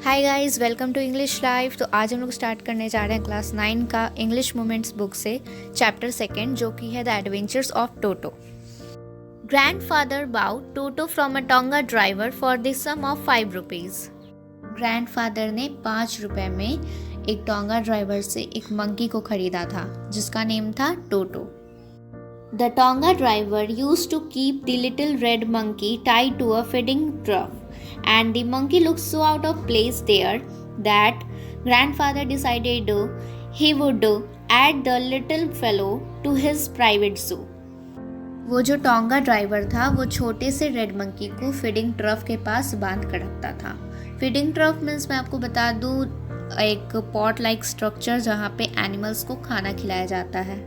Hi guys, welcome to English live. तो आज हम लोग स्टार्ट करने जा रहे हैं क्लास 9 का इंग्लिश मोमेंट्स बुक से चैप्टर 2 जो कि है the adventures of Toto. Grandfather bought Toto from a tonga driver for the sum of 5 rupees. Grandfather ने 5 रुपए में एक टोंगा ड्राइवर से एक मंकी को खरीदा था जिसका नेम था Toto. The tonga driver used to keep the little red monkey tied to a feeding trough. And the monkey looked so out of place there that grandfather decided he would add the little fellow to his private zoo. वो जो tonga driver था वो छोटे से red monkey को feeding trough के पास बांध कर रखता था। फीडिंग ट्रफ मीन्स मैं आपको बता दूँ एक पॉट लाइक स्ट्रक्चर जहाँ पे एनिमल्स को खाना खिलाया जाता है।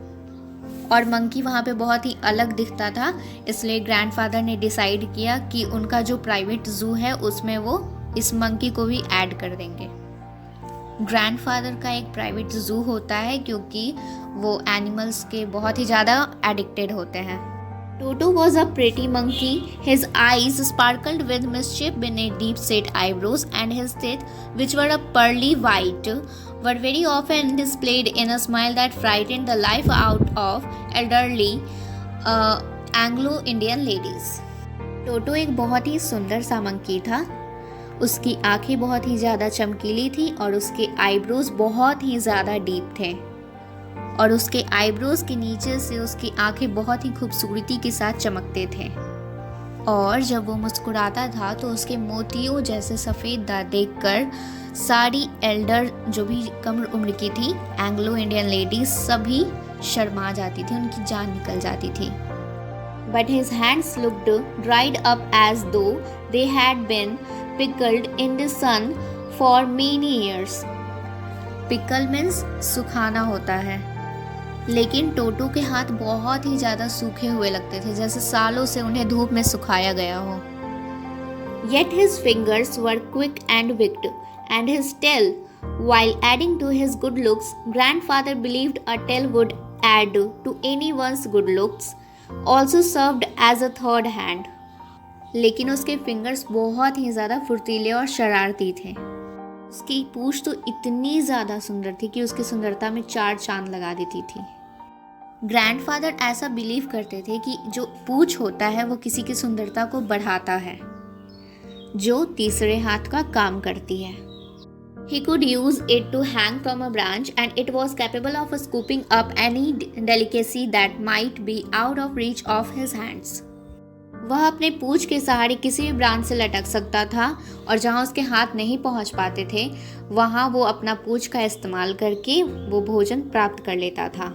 और मंकी वहाँ पे बहुत ही अलग दिखता था, इसलिए ग्रैंडफादर ने डिसाइड किया कि उनका जो प्राइवेट जू है उसमें वो इस मंकी को भी ऐड कर देंगे। ग्रैंडफादर का एक प्राइवेट जू होता है क्योंकि वो एनिमल्स के बहुत ही ज़्यादा एडिक्टेड होते हैं। Toto was a pretty monkey. His eyes sparkled with mischief beneath deep-set eyebrows, and his teeth, which were a pearly white, were very often displayed in a smile that frightened the life out of elderly Anglo-Indian ladies. टोटो एक बहुत ही सुंदर सा monkey था। उसकी आंखें बहुत ही ज़्यादा चमकीली थी और उसके आईब्रोज बहुत ही ज़्यादा डीप थे और उसके आईब्रोज के नीचे से उसकी आंखें बहुत ही खूबसूरती के साथ चमकते थे। और जब वो मुस्कुराता था तो उसके मोतियों जैसे सफ़ेद दांत देखकर सारी एल्डर जो भी कम उम्र की थी एंग्लो इंडियन लेडीज सभी शर्मा जाती थी, उनकी जान निकल जाती थी। But his hands looked dried up as though they had been pickled in the sun for many years. Pickle means सुखाना होता है, लेकिन टोटो के हाथ बहुत ही ज़्यादा सूखे हुए लगते थे, जैसे सालों से उन्हें धूप में सुखाया गया हो। Yet his fingers were quick and wicked, and his tail, while adding to his good looks, grandfather believed a tail would add to anyone's good looks, also served as a third hand. लेकिन उसके fingers बहुत ही ज़्यादा फुर्तीले और शरारती थे। उसकी पूंछ तो इतनी ज़्यादा सुंदर थी कि उसकी सुंदरता में 4 चांद लगा देती थी। ग्रैंडफादर ऐसा बिलीव करते थे कि जो पूंछ होता है वो किसी की सुंदरता को बढ़ाता है, जो तीसरे हाथ का काम करती है। He could use it to hang from a branch and it was capable of scooping up any delicacy that might be out of reach of his hands. वह अपने पूंछ के सहारे किसी भी ब्रांच से लटक सकता था और जहाँ उसके हाथ नहीं पहुँच पाते थे वहाँ वो अपना पूंछ का इस्तेमाल करके वो भोजन प्राप्त कर लेता था।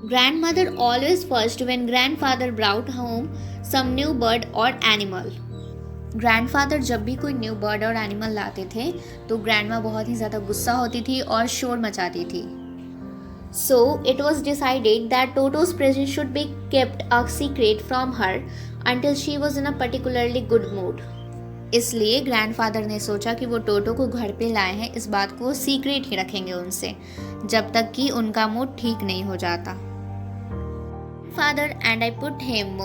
Grandmother always first when grandfather brought home some new bird or animal. Grandfather जब भी कोई न्यू बर्ड और एनिमल लाते थे तो ग्रैंडमा बहुत ही ज़्यादा गुस्सा होती थी और शोर मचाती थी। So it was decided that Toto's presence should be kept a secret from her until she was in a particularly good mood. इसलिए ग्रैंडफादर ने सोचा कि वो टोटो को घर पे लाए हैं, इस बात को सीक्रेट ही रखेंगे उनसे जब तक कि उनका मूड ठीक नहीं हो जाता। Father and I put him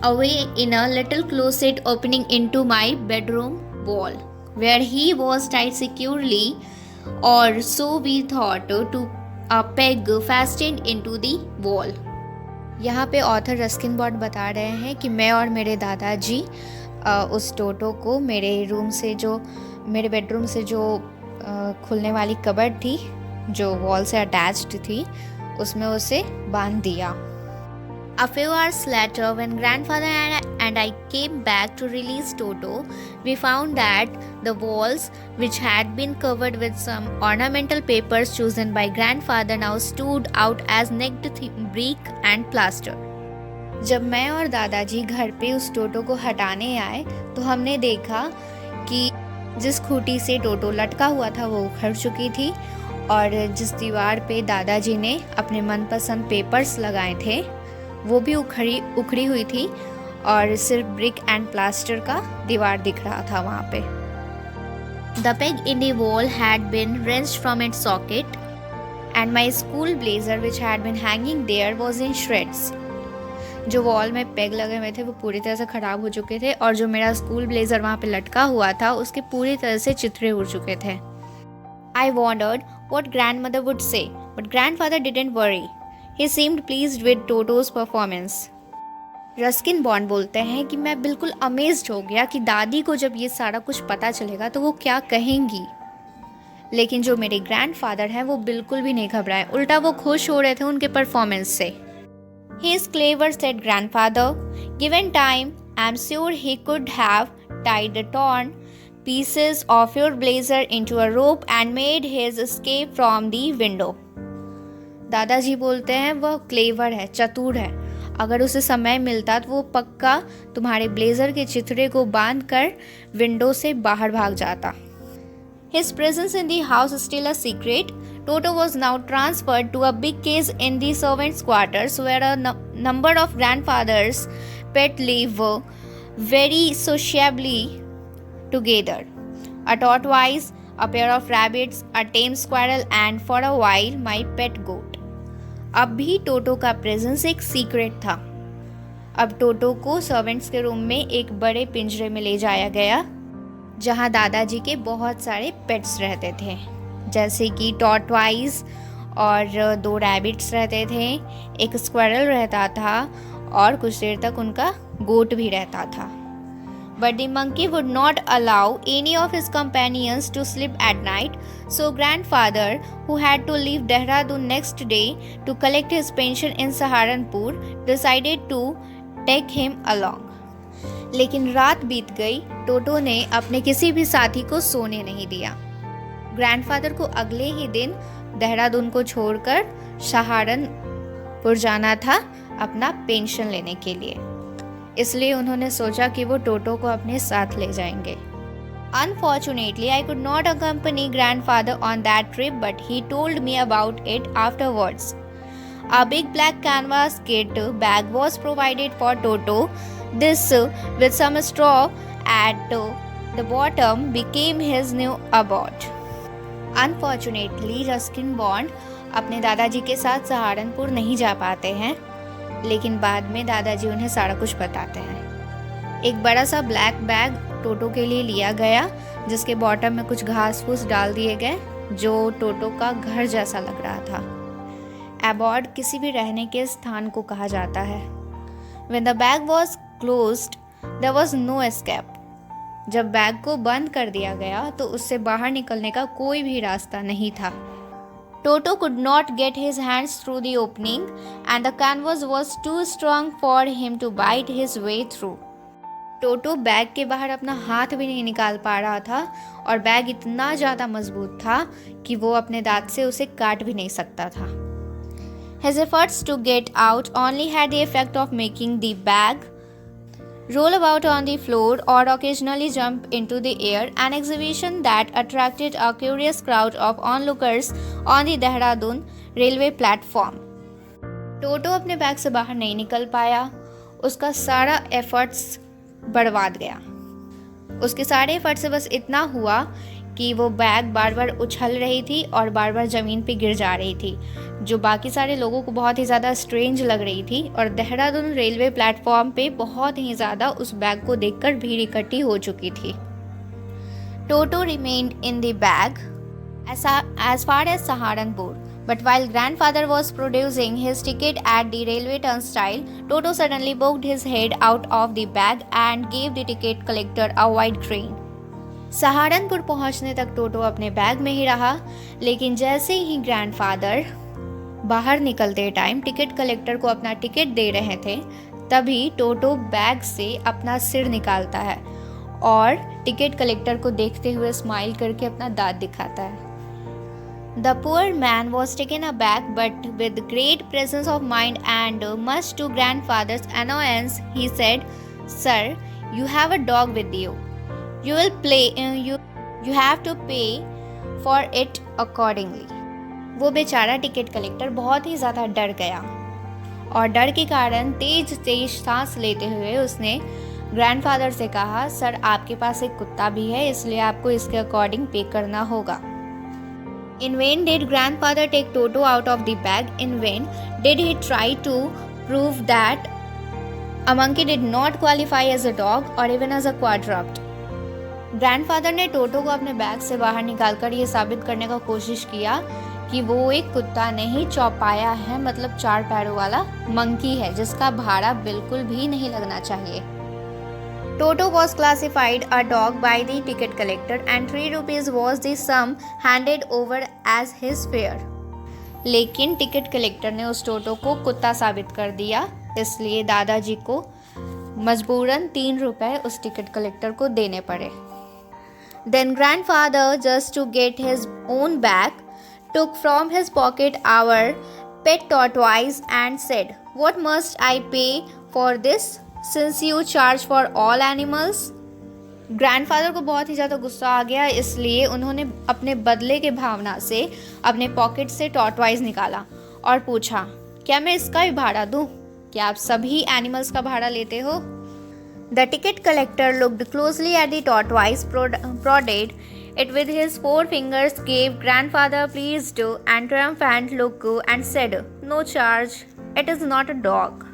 away in a little closet opening into my bedroom wall, where he was tied securely, or so we thought, to a peg fastened into the wall. यहाँ पे author Ruskin bot बता रहे हैं कि मैं और मेरे दादाजी उस टोटो को मेरे बेडरूम से जो खुलने वाली कबर्ड थी जो वॉल से अटैच्ड थी उसमें उसे बांध दिया। A few hours later, when grandfather and I came back to release Toto, we found that the walls, which had been covered with some ornamental papers chosen by grandfather, now stood out as naked brick and plaster. जब मैं और दादाजी घर पे उस टोटो को हटाने आए तो हमने देखा कि जिस खूंटी से टोटो लटका हुआ था वो उखड़ चुकी थी और जिस दीवार पे दादाजी ने अपने मनपसंद पेपर्स लगाए थे वो भी उखड़ी हुई थी और सिर्फ ब्रिक एंड प्लास्टर का दीवार दिख रहा था वहाँ पे। The peg in the wall had been wrenched from its socket and my school blazer which had been hanging there was in shreds. जो वॉल में पेग लगे हुए थे वो पूरी तरह से ख़राब हो चुके थे और जो मेरा स्कूल ब्लेज़र वहाँ पे लटका हुआ था उसके पूरी तरह से चिथड़े उड़ चुके थे। I wondered what grandmother would say, but grandfather didn't worry. He seemed pleased with Toto's performance. Ruskin bond बोलते हैं कि मैं बिल्कुल अमेज्ड हो गया कि दादी को जब ये सारा कुछ पता चलेगा तो वो क्या कहेंगी। लेकिन जो मेरे ग्रैंडफादर हैं वो बिल्कुल भी नहीं घबराए, उल्टा वो खुश हो रहे थे उनके परफॉर्मेंस से। He is clever, said grandfather. Given time, I'm sure he could have tied the torn pieces of your blazer into a rope and made his escape from the window. दादाजी बोलते हैं वह क्लेवर है, चतुर है। अगर उसे समय मिलता तो वो पक्का तुम्हारे ब्लेजर के चिथड़े को बांधकर विंडो से बाहर भाग जाता। His presence in the house is still a secret. Toto was now transferred to a big cage in the servants' quarters where a number of grandfathers' pet live very sociably together. A tortoise, a pair of rabbits, a tame squirrel and for a while my pet goat. अब भी टोटो का presence एक secret था। अब टोटो को servants के room में एक बड़े पिंजरे में ले जाया गया जहां दादाजी के बहुत सारे पेट्स रहते थे, जैसे कि टॉर्टवाइज और 2 रैबिट्स रहते थे, एक स्क्वायरल रहता था और कुछ देर तक उनका गोट भी रहता था। But the monkey would not allow any of his companions to sleep at night, so grandfather, who had to leave Dehradun next day to collect his pension in Saharanpur, decided to take him along. लेकिन रात बीत गई, टोटो ने अपने किसी भी साथी को सोने नहीं दिया। ग्रैंडफादर को अगले ही दिन देहरादून को छोड़कर सहारनपुर जाना था अपना पेंशन लेने के लिए, इसलिए उन्होंने सोचा कि वो टोटो को अपने साथ ले जाएंगे। Unfortunately, I could not accompany grandfather on that trip, but he told me about it afterwards. A big black canvas kit bag was provided for Toto. This, with some straw at the bottom, became his new abode. Unfortunately, Ruskin bond अपने दादाजी के साथ सहारनपुर नहीं जा पाते हैं, लेकिन बाद में दादाजी उन्हें सारा कुछ बताते हैं। एक बड़ा सा ब्लैक बैग टोटो के लिए लिया गया जिसके बॉटम में कुछ घास फूस डाल दिए गए जो टोटो का घर जैसा लग रहा था। एबॉर्ड किसी भी रहने के स्थान को कहा जाता है। When the bag was closed, there was no escape. जब बैग को बंद कर दिया गया तो उससे बाहर निकलने का कोई भी रास्ता नहीं था। Toto could not get his hands through the opening and the canvas was too strong for him to bite his way through. Toto bag के बाहर अपना हाथ भी नहीं निकाल पा रहा था और बैग इतना ज़्यादा मजबूत था कि वो अपने दांत से उसे काट भी नहीं सकता था। His efforts to get out only had the effect of making the bag roll about on the floor or occasionally jump into the air, an exhibition that attracted a curious crowd of onlookers on the Dehradun railway platform. टोटो अपने bag से बाहर नहीं निकल पाया, उसका सारा efforts बर्बाद गया। उसके सारे एफर्ट से बस इतना हुआ कि वो बैग बार बार उछल रही थी और बार बार ज़मीन पे गिर जा रही थी, जो बाकी सारे लोगों को बहुत ही ज़्यादा स्ट्रेंज लग रही थी और देहरादून रेलवे प्लेटफॉर्म पे बहुत ही ज़्यादा उस बैग को देखकर भीड़ इकट्ठी हो चुकी थी। Toto remained in the bag as far as Saharanpur, but while grandfather was producing his ticket at the railway turnstile, Toto suddenly poked his head out of the bag and gave the ticket collector a wide grin. Saharanpur पहुंचने तक टोटो अपने bag में ही रहा, लेकिन जैसे ही grandfather बाहर निकलते time ticket collector को अपना टिकट दे रहे थे, तभी टोटो बैग से अपना सिर निकालता है और टिकट कलेक्टर को देखते हुए स्माइल करके अपना दांत दिखाता है। The poor man was taken aback, but with great presence of mind and much to grandfather's annoyance, he said, "Sir, you have a dog with you. You have to pay for it accordingly." वो बेचारा ticket collector बहुत ही ज़्यादा डर गया और डर के कारण तेज सांस लेते हुए उसने ग्रैंडफादर से कहा, सर आपके पास एक कुत्ता भी है, इसलिए आपको इसके अकॉर्डिंग पे करना होगा। In vain did grandfather take Toto out of the bag. In vain did he try to prove that A monkey did not qualify as a dog or even as a quadruped. Grandfather ने टोटो को अपने bag से बाहर निकालकर ये साबित करने का कोशिश किया कि वो एक कुत्ता नहीं, चौपाया है, मतलब 4 पैरों वाला मंकी है जिसका भाड़ा बिल्कुल भी नहीं लगना चाहिए। Toto was classified a dog by the ticket collector and 3 rupees was the sum handed over as his fare. लेकिन टिकट कलेक्टर ने उस टोटो को कुत्ता साबित कर दिया, इसलिए दादाजी को मजबूरन 3 रुपए उस टिकट कलेक्टर को देने पड़े। Then grandfather, just to get his own back, took from his pocket our pet tortoise and said, "What must I pay for this, since you charge for all animals?" Grandfather को बहुत ही ज़्यादा गुस्सा आ गया, इसलिए उन्होंने अपने बदले के भावना से अपने पॉकेट से टॉर्टवाइज निकाला और पूछा, क्या मैं इसका भी भाड़ा दूं? क्या आप सभी एनिमल्स का भाड़ा लेते हो? The ticket collector looked closely at the tortoise, prodded it with his 4 fingers, gave grandfather a pleased and triumphant look and said, "No charge, it is not a dog."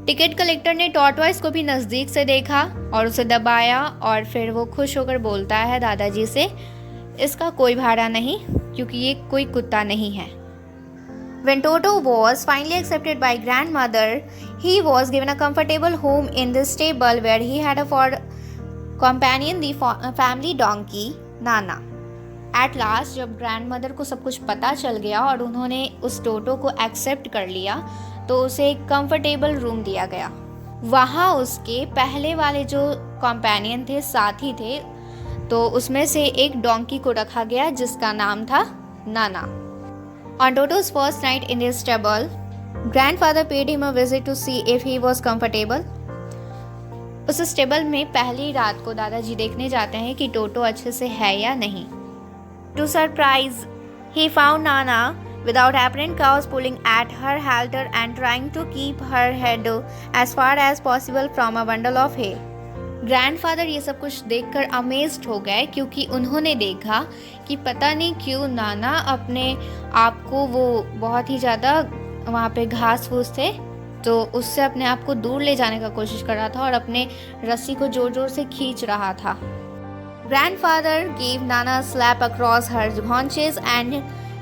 Ticket collector ने tortoise को भी नज़दीक से देखा और उसे दबाया और फिर वो खुश होकर बोलता है दादाजी से, इसका कोई भाड़ा नहीं क्योंकि ये कोई कुत्ता नहीं है। When Toto was finally accepted by grandmother, he was given a comfortable home in the stable where he had for companion the family donkey, Nana. At last, जब ग्रैंडमदर को सब कुछ पता चल गया और उन्होंने उस टोटो को एक्सेप्ट कर लिया, तो उसे एक कंफर्टेबल रूम दिया गया। वहाँ उसके पहले वाले जो कंपेनियन थे, साथी थे, तो उसमें से एक डोंकी को रखा गया जिसका नाम था नाना। On Toto's first night in his stable, grandfather paid him a visit to see if he was comfortable. उस स्टेबल में पहली रात को दादाजी देखने जाते हैं कि टोटो अच्छे से है या नहीं। To surprise, he found Nana without apparent cause pulling at her halter and trying to keep her head as far as possible from a bundle of hay. Grandfather ये सब कुछ देखकर अमेज्ड हो गए क्योंकि उन्होंने देखा कि पता नहीं क्यों नाना अपने आप को, वो बहुत ही ज़्यादा वहाँ पे घास फूस थे, तो उससे अपने आप को दूर ले जाने का कोशिश कर रहा था और अपने रस्सी को जोर जोर से खींच रहा था। Grandfather gave Nana a slap across her haunches and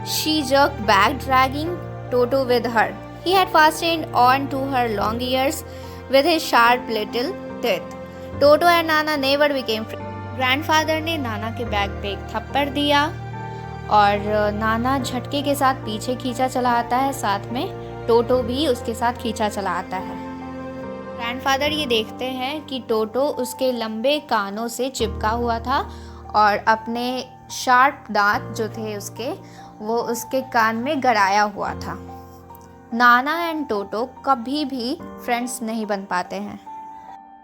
she jerked back, dragging Toto with her. He had fastened on to her long ears with his sharp little teeth. Toto and Nana never became friends. Grandfather ने नाना के bag पे एक थप्पड़ दिया और नाना झटके के साथ पीछे खींचा चला आता है, साथ में टोटो भी उसके साथ खींचा चला आता है। ग्रैंडफादर ये देखते हैं कि टोटो उसके लंबे कानों से चिपका हुआ था और अपने शार्प दांत जो थे उसके, वो उसके कान में गड़ाया हुआ था। नाना एंड टोटो कभी भी फ्रेंड्स नहीं बन पाते हैं।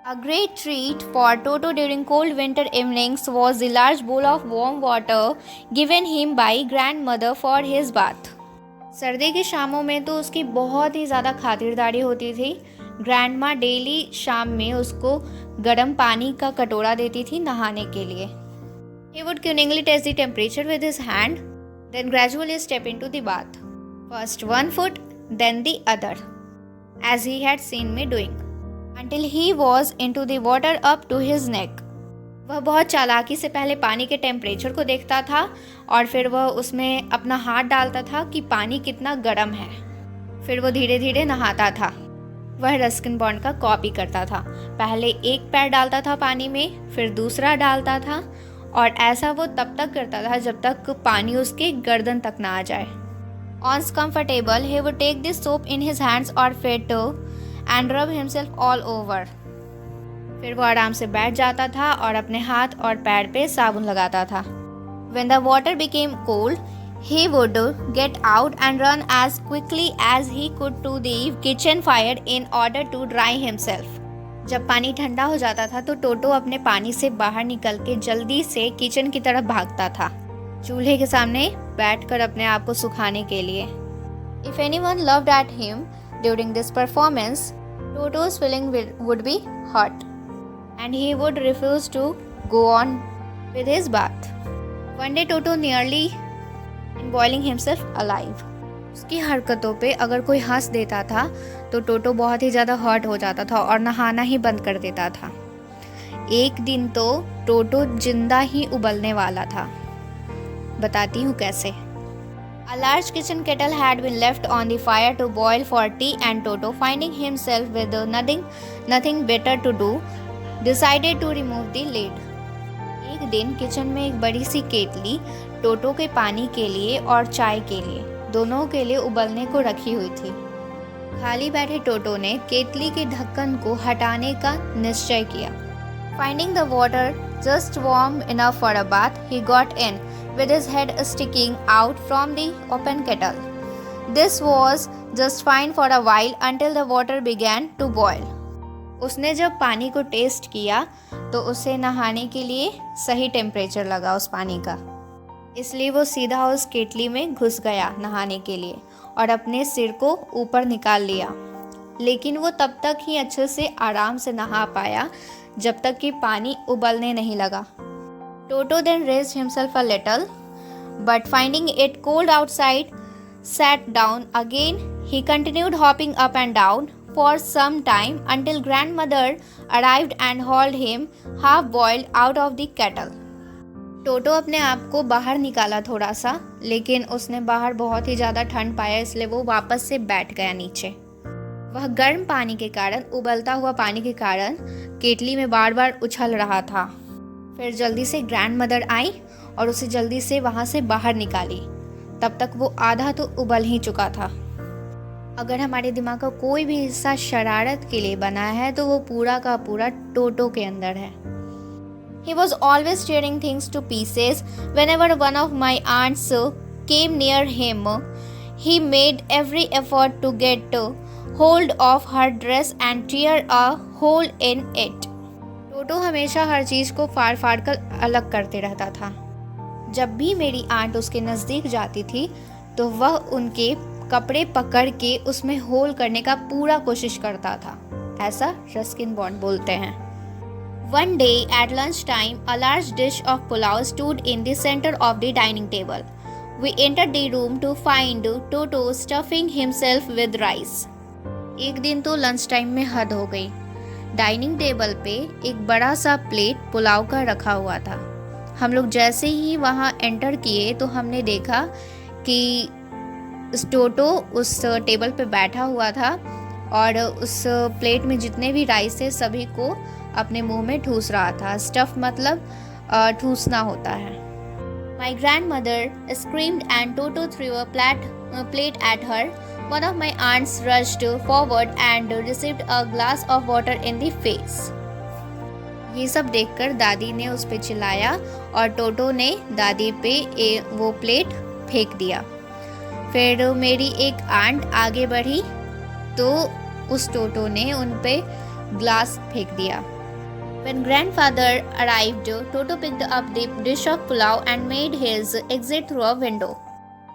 A great treat for Toto during cold winter evenings was the large bowl of warm water given him by grandmother for his bath. सर्दी की शामों में तो उसकी बहुत ही ज़्यादा खातिरदारी होती थी। ग्रैंडमा डेली शाम में उसको गर्म पानी का कटोरा देती थी नहाने के लिए। He would cunningly test the temperature with his hand, then gradually step into the bath. First one foot, then the other, as he had seen me doing, until he was into the water up to his neck. वह बहुत चालाकी से पहले पानी के temperature को देखता था और फिर वह उसमें अपना हाथ डालता था कि पानी कितना गर्म है। फिर वो धीरे धीरे नहाता था। वह रस्किन बॉन्ड का कॉपी करता था। पहले एक पैर डालता था पानी में, फिर दूसरा डालता था और ऐसा वो तब तक करता था जब तक पानी उसके गर्दन तक ना आ जाए। Once comfortable, he would take the soap in his hands or feet and rub himself all over. फिर वो आराम से बैठ जाता था और अपने हाथ और पैर पे साबुन लगाता था। When the water became cold, he would get out and run as quickly as he could to the kitchen fire in order to dry himself. जब पानी ठंडा हो जाता था तो टोटो अपने पानी से बाहर निकल के जल्दी से किचन की तरफ भागता था, चूल्हे के सामने बैठकर अपने आप को सुखाने के लिए। If anyone loved at him during this performance, Toto's feeling would be hurt, and he would refuse to go on with his bath. One day Toto nearly boiling himself alive. उसकी हरकतों पे अगर कोई हंस देता था तो टोटो बहुत ही ज़्यादा हर्ट हो जाता था और नहाना ही बंद कर देता था। एक दिन तो टोटो जिंदा ही उबलने वाला था। बताती हूँ कैसे। A large kitchen kettle had been left on the fire to boil for tea, and Toto, finding himself with nothing better to do, decided to remove the lid. एक दिन किचन में एक बड़ी सी केतली टोटो के पानी के लिए और चाय के लिए, दोनों के लिए उबलने को रखी हुई थी। खाली बैठे टोटो ने केतली के ढक्कन को हटाने का निश्चय किया। Finding the water just warm enough for a bath, he got in, with his head sticking out from the open kettle. This was just fine for a while until the water began to boil. उसने जब पानी को test किया तो उसे नहाने के लिए सही टेम्परेचर लगा उस पानी का, इसलिए वो सीधा उस केतली में घुस गया नहाने के लिए और अपने सिर को ऊपर निकाल लिया। लेकिन वो तब तक ही अच्छे से आराम से नहा पाया जब तक कि पानी उबलने नहीं लगा। Toto then raised himself a little, but finding it cold outside, sat down again. He continued hopping up and down for some time until grandmother arrived and hauled him half-boiled out of the kettle. टोटो अपने आप को बाहर निकाला थोड़ा सा, लेकिन उसने बाहर बहुत ही ज़्यादा ठंड पाया, इसलिए वो वापस से बैठ गया नीचे। वह गर्म पानी के कारण, उबलता हुआ पानी के कारण केतली में बार बार उछल रहा था। फिर जल्दी से ग्रैंड मदर आई और उसे जल्दी से वहाँ से बाहर निकाली। तब तक वो आधा तो उबल ही चुका था। अगर हमारे दिमाग का कोई भी हिस्सा शरारत के लिए बना है तो वो पूरा का पूरा टोटो के अंदर है। He was always tearing things to pieces. Whenever one of my aunts came near him, he made every effort to get hold of her dress and tear a hole in it. टोटो हमेशा हर चीज़ को फाड़ फाड़ कर अलग करते रहता था। जब भी मेरी आंट उसके नज़दीक जाती थी तो वह उनके कपड़े पकड़ के उसमें होल करने का पूरा कोशिश करता था। ऐसा रस्किन बॉन्ड बोलते हैं। One day at lunch time, a large dish of pulao stood in the center of the dining table. We entered the room to find Toto stuffing himself with rice. एक दिन तो lunch time में हद हो गई। Dining table पे एक बड़ा सा प्लेट पुलाव का रखा हुआ था। हम लोग जैसे ही वहाँ एंटर किए तो हमने देखा कि टोटो उस टेबल पे बैठा हुआ था और उस प्लेट में जितने भी राइस थे सभी को अपने मुंह में ठूस रहा था। स्टफ मतलब ठूसना होता है। My grandmother screamed and Toto threw a plate at her. One of my aunts rushed forward and received a glass of water in the face. ये सब देखकर दादी ने उस पे चिल्लाया और टोटो ने दादी पे वो प्लेट फेंक दिया। फिर मेरी एक आंट आगे बढ़ी तो उस टोटो ने उन पे ग्लास फेंक दिया। When grandfather arrived, Toto picked up the dish of pulao and made his exit through a window.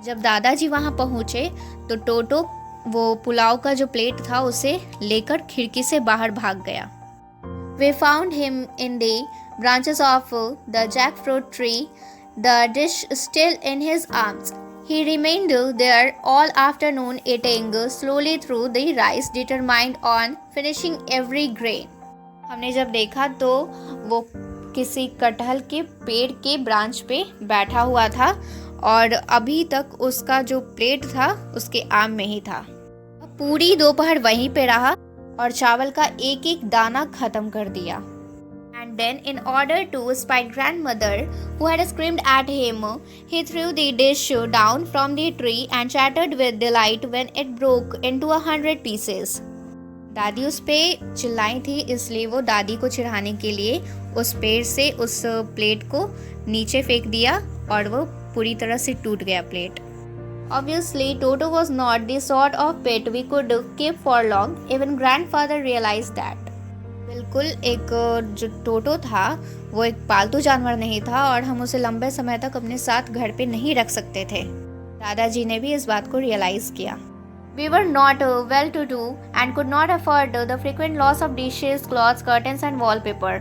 जब दादाजी वहाँ पहुँचे तो टोटो वो पुलाव का जो प्लेट था उसे लेकर खिड़की से बाहर भाग गया। We found him in the branches of the jackfruit tree, the dish still in his arms. He remained there all afternoon eating slowly through the rice, determined on finishing every grain. हमने जब देखा तो वो किसी कटहल के पेड़ के ब्रांच पे बैठा हुआ था और अभी तक उसका जो प्लेट था उसके आम में ही था। पूरी दोपहर वहीं पे रहा और चावल का एक एक दाना खत्म कर दिया। And then, in order to spite grandmother, who had screamed at him, he threw the dish down from the tree and chattered with delight when it broke into 100 pieces. दादी उस पे चिल्लाई थी, इसलिए वो दादी को चिढ़ाने के लिए उस पेड़ से उस प्लेट को नीचे फेंक दिया और वो पूरी तरह से टूट गया plate. Obviously, Toto was not the sort of pet we could keep for long. Even grandfather realized that. बिल्कुल एक जो टोटो था वो एक पालतू जानवर नहीं था और हम उसे लंबे समय तक अपने साथ घर पे नहीं रख सकते थे। दादाजी ने भी इस बात को रियलाइज किया। We were not well-to-do and could not afford the frequent loss of dishes, clothes, curtains and wallpaper.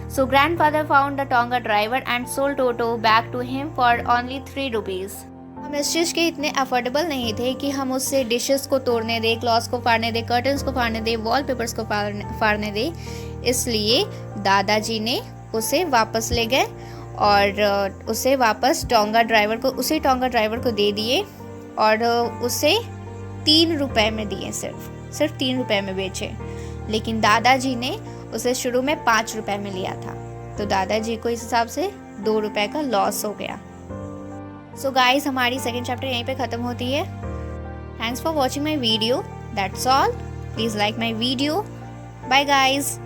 So grandfather found the Tonga driver and sold Toto back to him for only 3 rupees. हम इस चीज़ के इतने affordable नहीं थे कि हम उससे dishes को तोड़ने दें, क्लॉथ्स को फाड़ने दें, कर्टन्स को फाड़ने दें, वॉलपेपर्स को फाड़ने दें। इसलिए दादाजी ने उसे वापस ले गए और उसे वापस उसी टोंगा ड्राइवर को दे दिए और उसे 3 रुपए में दिए, सिर्फ 3 रुपए में बेचे। लेकिन दादाजी ने उसे शुरू में 5 रुपए में लिया था, तो दादाजी को इस हिसाब से 2 रुपए का लॉस हो गया। सो गाइस, हमारी सेकेंड चैप्टर यहीं पे ख़त्म होती है। Thanks for watching my video, that's all. Please like my video. Bye guys.